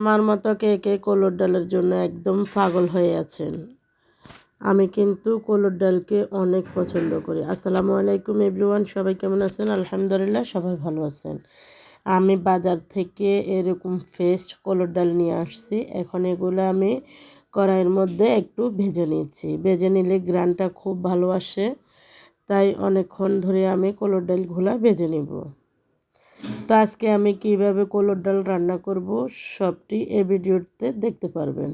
আমার মতো কে কে কলর ডালের জন্য একদম পাগল হয়ে আছেন। আমি কিন্তু কলর ডালকে অনেক পছন্দ করি। আসসালামু আলাইকুম এভরিওয়ান, সবাই কেমন আছেন? আলহামদুলিল্লাহ সবাই ভালো আছেন। আমি বাজার থেকে এরকম ফ্রেশ কলর ডাল নিয়ে আসছি। এখন এগুলো আমি কড়াইয়ের মধ্যে একটু ভেজে নিচ্ছি। ভেজে নিলে গ্রানটা খুব ভালো আসে, তাই অনেকক্ষণ ধরে আমি কলর ডালগুলো ভেজে নিব। তো আজকে আমি কিভাবে কলর ডাল রান্না করব সবটি এই ভিডিওতে দেখতে পারবেন।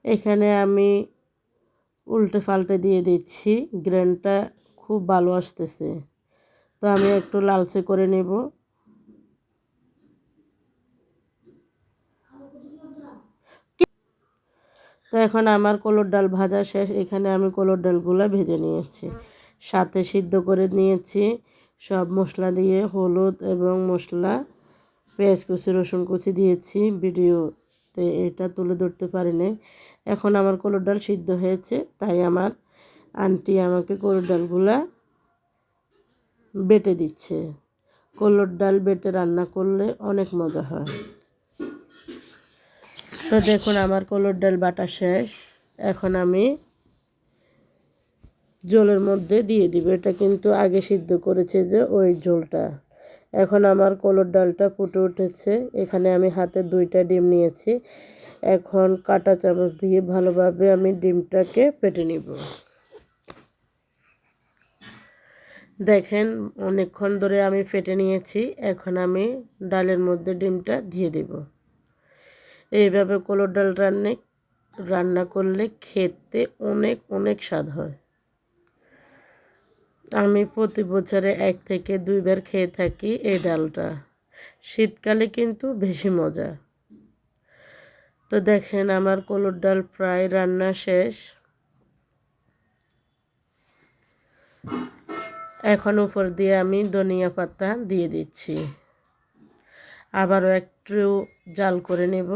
এখানে আমি উল্টে পাল্টে দিয়ে দিচ্ছি, গ্রেনটা খুব ভালো আসতেছে। তো আমি একটু লালচে করে নেব। তো এখন আমার কলর ডাল ভাজা শেষ। এখানে আমি কলর ডালগুলো ভেজে নিয়েছি, সাথে সিদ্ধ করে নিয়েছি সব মশলা দিয়ে, হলুদ এবং মশলা, পেঁয়াজ কুচি, রসুন কুচি দিয়েছি। ভিডিওতে এটা তুলে ধরতে পারিনি। এখন আমার কলর ডাল সিদ্ধ হয়েছে, তাই আমার আন্টি আমাকে কলর ডালগুলা বেটে দিচ্ছে। কলর ডাল বেটে রান্না করলে অনেক মজা হয়। তো দেখুন আমার কলর ডাল বাটা শেষ। এখন আমি ঝোলের মধ্যে দিয়ে দিব। এটা কিন্তু আগে সিদ্ধ করেছে যে ওই ঝোলটা। এখন আমার কলর ডালটা ফুটে উঠেছে। এখানে আমি হাতে 2টা ডিম নিয়েছি। এখন কাঁটা চামচ দিয়ে ভালোভাবে আমি ডিমটাকে ফেটে নিব। দেখেন অনেকক্ষণ ধরে আমি ফেটে নিয়েছি। এখন আমি ডালের মধ্যে ডিমটা দিয়ে দেব। এইভাবে কলর ডাল রান্না করলে খেতে অনেক অনেক স্বাদ হয়। আমি প্রতি বছরে 1 থেকে 2 বার খেয়ে থাকি এই ডালটা। শীতকালে কিন্তু বেশি মজা। তো দেখেন আমার কলর ডাল প্রায় রান্না শেষ। এখন উপর দিয়ে আমি ধনিয়া পাতা দিয়ে দিচ্ছি। আবারও একটু জাল করে নেব।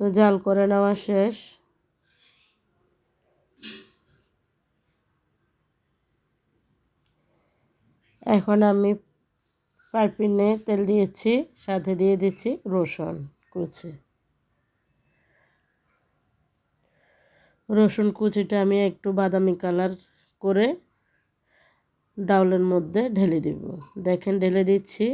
তো জাল করে নেওয়া শেষ। এখন আমি ফ্রাইপ্যানে তেল দিয়েছি, সাথে দিয়ে দিচ্ছি রসুন কুচি। রসুন কুচিটা আমি একটু বাদামি কালার করে ডাউলের মধ্যে ঢেলে দেব। দেখেন ঢেলে দিচ্ছি।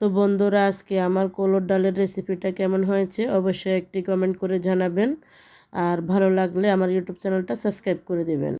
তো বন্ধুরা, আজকে আমার কলর ডালের রেসিপিটা কেমন হয়েছে অবশ্যই একটি কমেন্ট করে জানাবেন। আর ভালো লাগলে আমার ইউটিউব চ্যানেলটা সাবস্ক্রাইব করে দেবেন।